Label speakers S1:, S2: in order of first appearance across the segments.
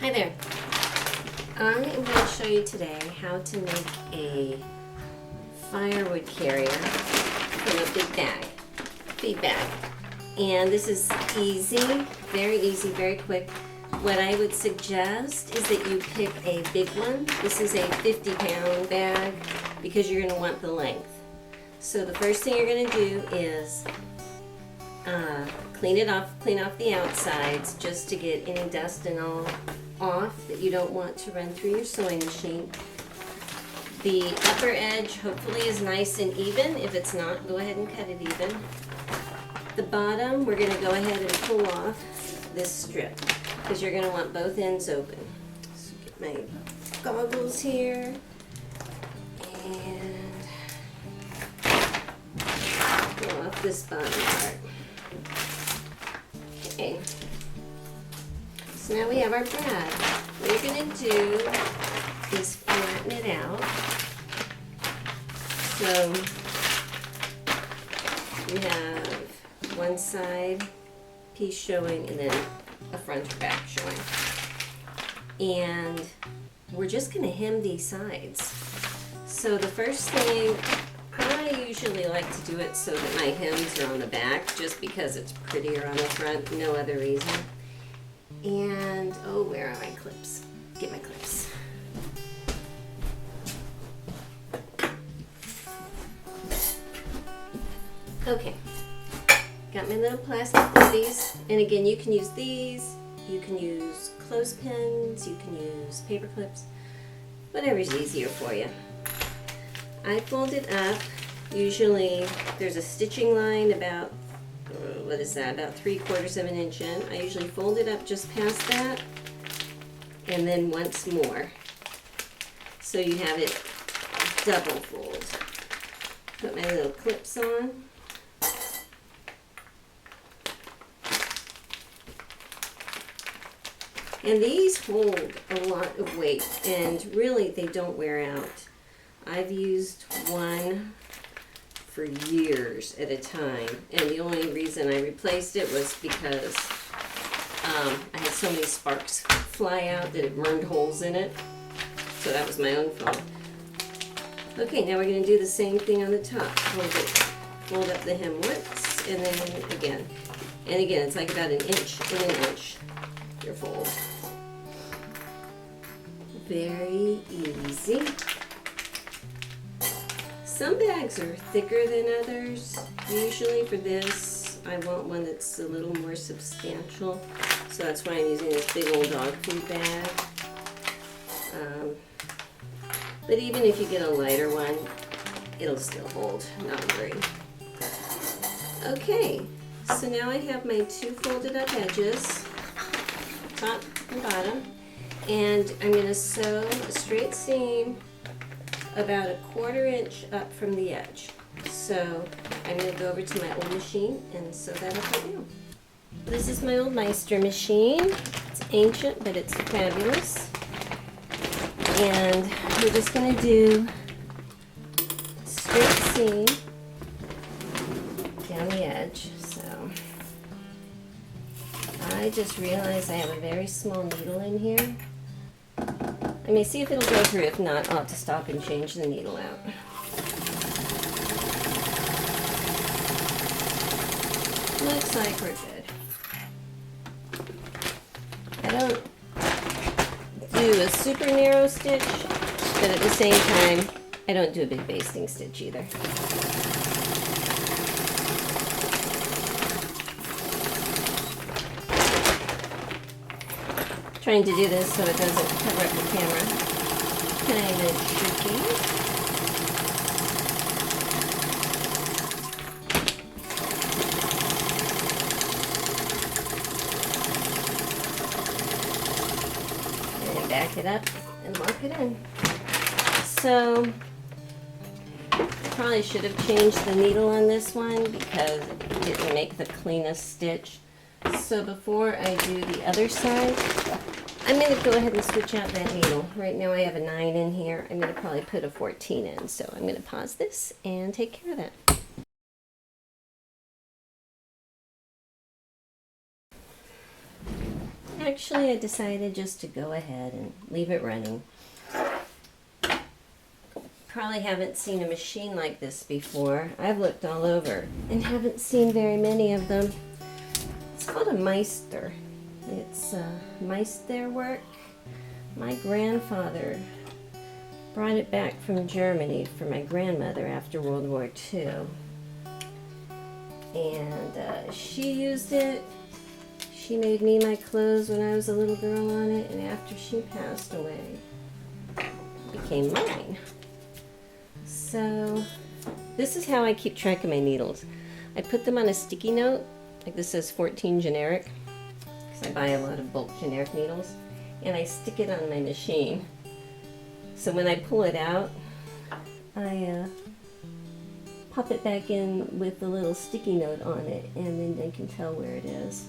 S1: Hi there. I am going to show you today how to make a firewood carrier from a big bag, feed bag. And this is easy, very quick. What I would suggest is that you pick a big one. This is a 50-pound bag because you're going to want the length. So the first thing you're going to do is clean off the outsides just to get any dust and all off that you don't want to run through your sewing machine. The upper edge hopefully is nice and even. If it's not, go ahead and cut it even. The bottom, we're going to go ahead and pull off this strip because you're going to want both ends open. So get my goggles here and pull off this bottom part. Okay. So now we have our bag. What you're going to do is flatten it out. So we have one side piece showing and then a front or back showing. And we're just going to hem these sides. So the first thing, I usually like to do it so that my hems are on the back just because it's prettier on the front, no other reason. And, oh, where are my clips? Get my clips. Okay, got my little plastic goodies. And again, you can use these, you can use clothespins, you can use paper clips, whatever's easier for you. I fold it up. Usually there's a stitching line about, what is that, about 3/4 of an inch in. I usually fold it up just past that and then once more. So you have it double fold. Put my little clips on. And these hold a lot of weight and really they don't wear out. I've used one for years at a time, and the only reason I replaced it was because I had so many sparks fly out that it burned holes in it, so that was my own fault. Okay, now we're going to do the same thing on the top. Fold up the hem once, and then again. And again, it's like about an inch and an inch, your fold. Very easy. Some bags are thicker than others. Usually for this, I want one that's a little more substantial. So that's why I'm using this big old dog food bag. But even if you get a lighter one, it'll still hold, not worry. Okay, so now I have my two folded up edges, top and bottom, and I'm going to sew a straight seam about 1/4 inch up from the edge. So I'm going to go over to my old machine and sew that up right now. This is my old Meister machine. It's ancient, but it's fabulous. And we're just going to do a straight seam down the edge. So I just realized I have a very small needle in here. I may see if it'll go through. If not, I'll have to stop and change the needle out. Looks like we're good. I don't do a super narrow stitch, but at the same time, I don't do a big basting stitch either. Trying to do this so it doesn't cover up the camera. Kind of tricky. And back it up and lock it in. So, I probably should have changed the needle on this one because it didn't make the cleanest stitch. So before I do the other side, I'm going to go ahead and switch out that needle. Right now I have a 9 in here. I'm going to probably put a 14 in. So I'm going to pause this and take care of that. Actually, I decided just to go ahead and leave it running. Probably haven't seen a machine like this before. I've looked all over and haven't seen very many of them. It's called a Meister. It's Meisterwerk. My grandfather brought it back from Germany for my grandmother after World War II. And she used it. She made me my clothes when I was a little girl on it, and after she passed away, it became mine. So this is how I keep track of my needles. I put them on a sticky note, like this says 14 generic, because I buy a lot of bulk generic needles, and I stick it on my machine. So when I pull it out, I pop it back in with a little sticky note on it, and then they can tell where it is.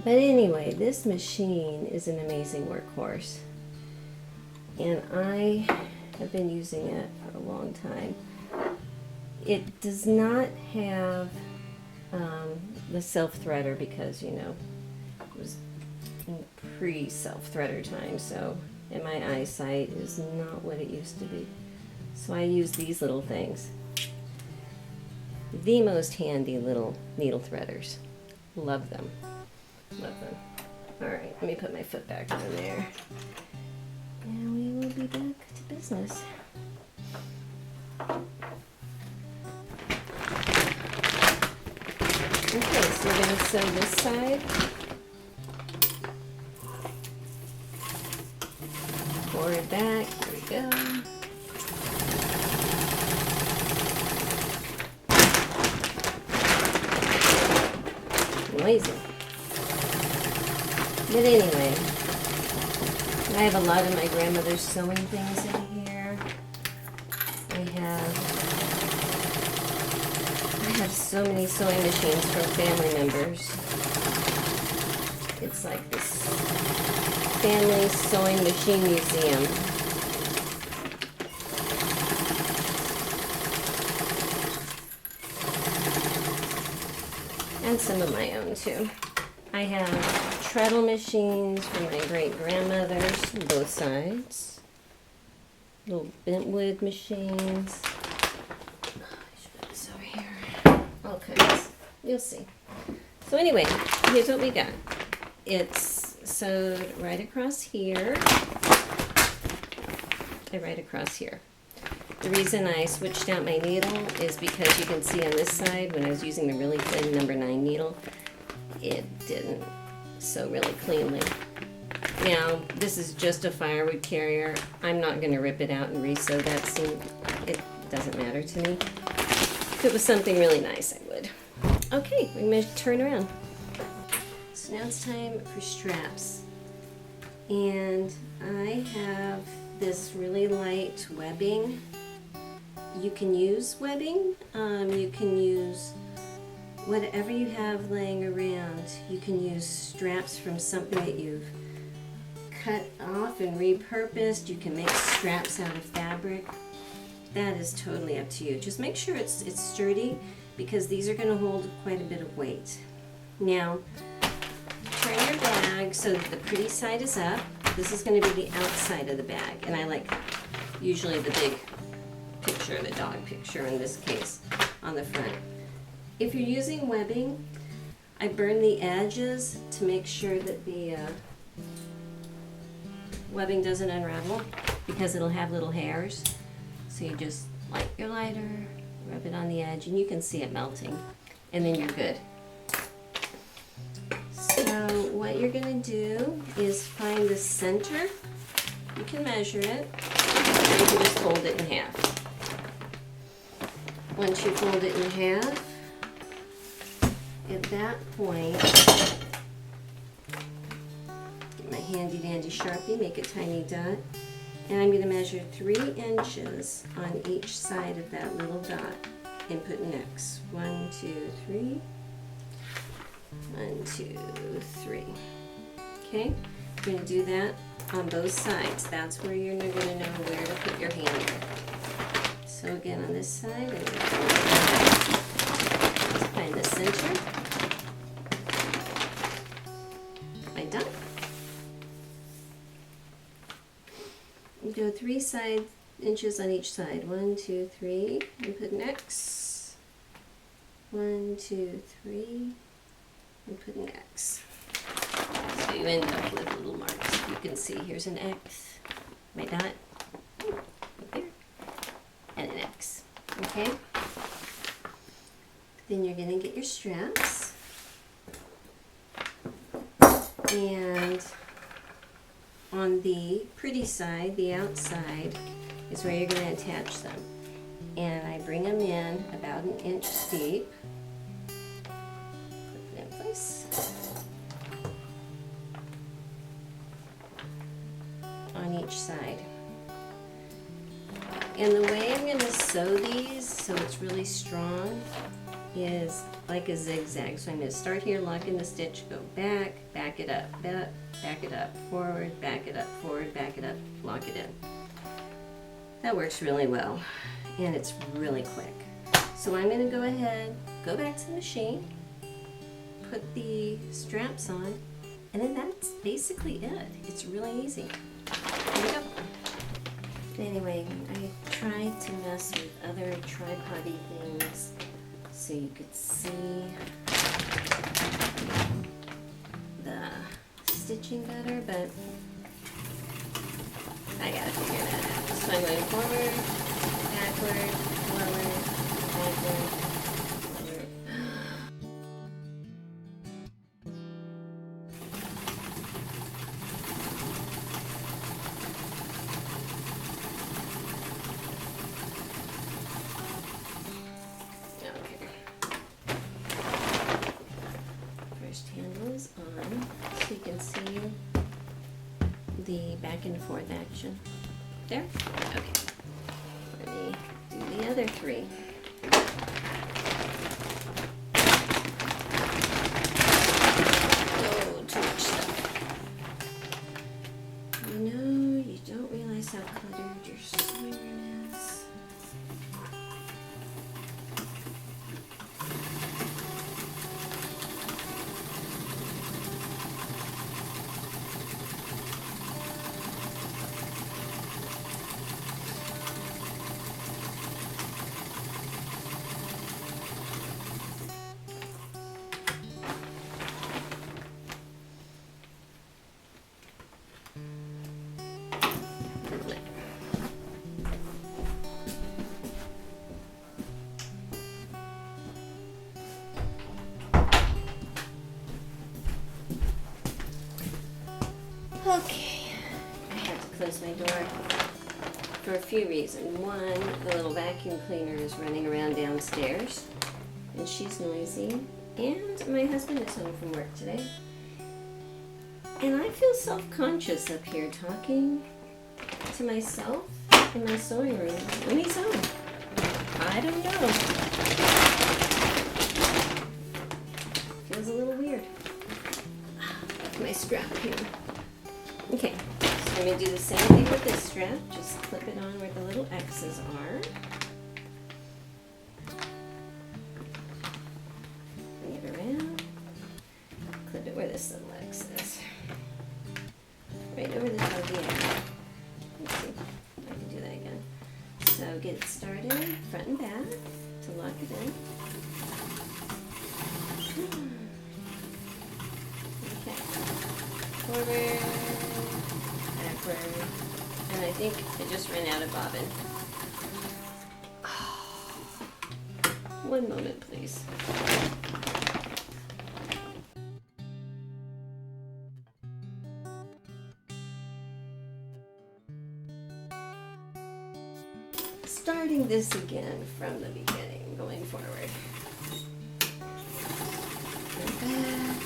S1: But anyway, this machine is an amazing workhorse, and I have been using it for a long time. It does not have the self-threader because, you know, it was in pre-self-threader time, so, and my eyesight is not what it used to be. So I use these little things. The most handy little needle threaders. Love them. Love them. Alright, let me put my foot back on there. And we will be back to business. Okay, so we're going to sew this side. Forward, back, here we go. Noisy. But anyway, I have a lot of my grandmother's sewing things in here. I have so many sewing machines from family members. It's like this family sewing machine museum. And some of my own too. I have treadle machines from my great-grandmothers, both sides. Little bentwood machines. Oh, I should put this over here. All kinds. You'll see. So anyway, here's what we got. It's sewed right across here. And right across here. The reason I switched out my needle is because you can see on this side, when I was using the really thin number 9 needle, it didn't sew really cleanly. Now, this is just a firewood carrier. I'm not going to rip it out and re-sew that seam. It doesn't matter to me. If it was something really nice, I would. Okay, we're going to turn around. So now it's time for straps. And I have this really light webbing. You can use webbing. You can use whatever you have laying around. You can use straps from something that you've cut off and repurposed. You can make straps out of fabric. That is totally up to you. Just make sure it's sturdy, because these are going to hold quite a bit of weight. Now, turn your bag so that the pretty side is up. This is going to be the outside of the bag, and I like usually the big picture, the dog picture in this case, on the front. If you're using webbing, I burn the edges to make sure that the webbing doesn't unravel, because it'll have little hairs. So you just light your lighter, rub it on the edge, and you can see it melting, and then you're good. So what you're going to do is find the center. You can measure it, or you can just fold it in half. Once you fold it in half, at that point, get my handy dandy Sharpie, make a tiny dot, and I'm going to measure 3 inches on each side of that little dot and put an X. 1, 2, 3. 1, 2, 3. Okay, you're going to do that on both sides. That's where you're going to know where to put your hand. So again, on this side, I'm going to find the center. go 3 inches on each side. 1, 2, 3, and put an X. 1, 2, 3, and put an X. So you end up with little marks. You can see here's an X, my dot, up there, and an X. Okay? Then you're going to get your straps. And on the pretty side, the outside, is where you're going to attach them. And I bring them in about 1 inch deep. Put it in place. On each side. And the way I'm going to sew these so it's really strong is like a zigzag. So I'm going to start here, lock in the stitch, go back, back it up, back it up, forward, back it up, forward, back it up, lock it in. That works really well, and it's really quick. So I'm going to go ahead, go back to the machine, put the straps on, and then that's basically it. It's really easy. Here we go. Anyway, I tried to mess with other tripod-y things so you could see the stitching better, but I gotta figure that out. So I'm going forward, backward, forward, backward, forward. So you can see the back and forth action. There? Okay. Let me do the other 3. Oh, too much stuff. You know, you don't realize how cluttered your sewing room is. Okay, I have to close my door for a few reasons. One, the little vacuum cleaner is running around downstairs, and she's noisy. And my husband is home from work today. And I feel self-conscious up here talking to myself in my sewing room when he's home. I don't know. Feels a little weird. Left my strap here. Okay, so I'm going to do the same thing with this strap. Just clip it on where the little X's are. Bring it around. Clip it where this little X is. Right over the top of the X. Let's see if I can do that again. So get it started, front and back, to lock it in. Okay. Forward. And I think I just ran out of bobbin. One moment, please. Starting this again from the beginning, going forward. And back.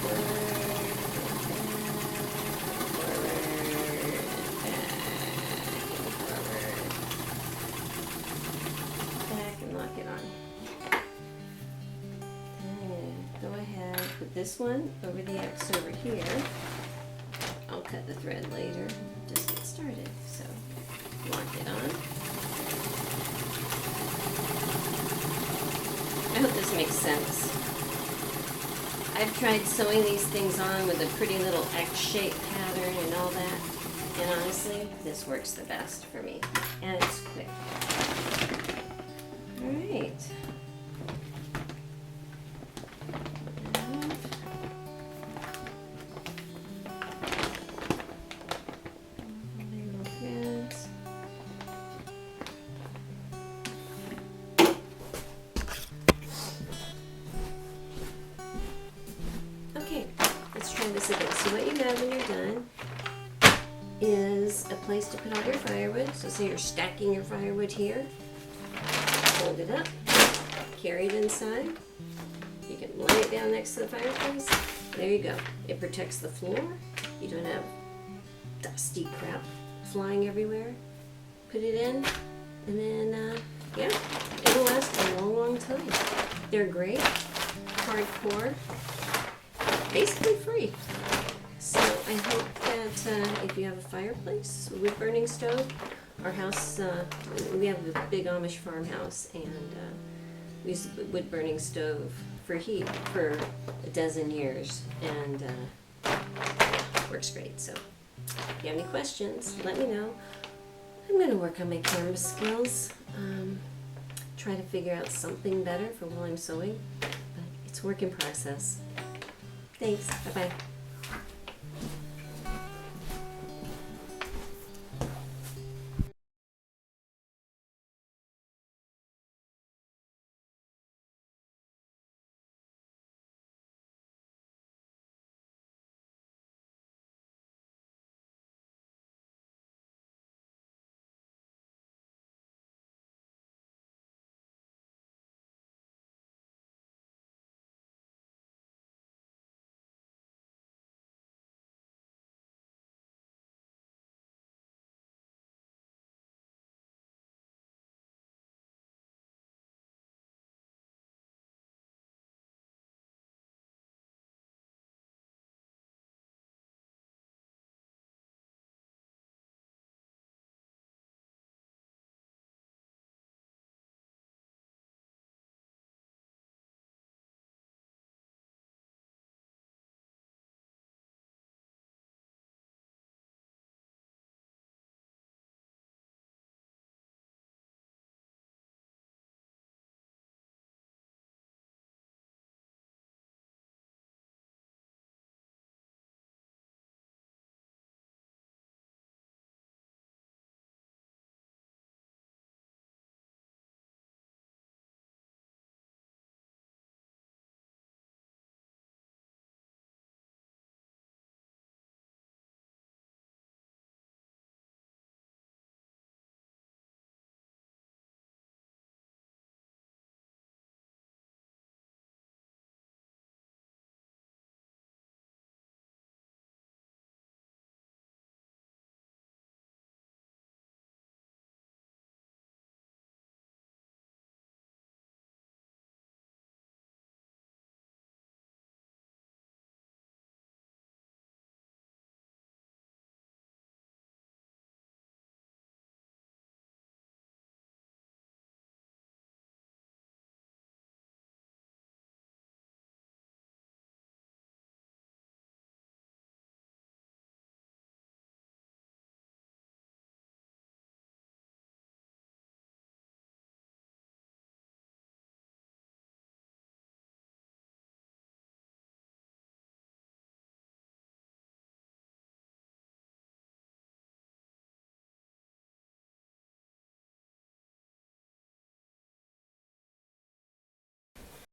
S1: Forward. This one over the X over here. I'll cut the thread later. Just get started. So lock it on. I hope this makes sense. I've tried sewing these things on with a pretty little X-shaped pattern and all that, And honestly, this works the best for me. And it's quick. Alright. Okay, let's try this again. So what you have when you're done is a place to put all your firewood. So say you're stacking your firewood here. Hold it up, carry it inside. You can lay it down next to the fireplace. There you go. It protects the floor. You don't have dusty crap flying everywhere. Put it in, and then, yeah, it'll last a long, long time. They're great, hardcore, basically free. So I hope that if you have a fireplace, a wood-burning stove, our house, we have a big Amish farmhouse, and we use a wood-burning stove for heat for a dozen years, and works great. So if you have any questions, let me know. I'm going to work on my camera skills, try to figure out something better for while I'm sewing, but it's a work in process. Thanks. Bye-bye.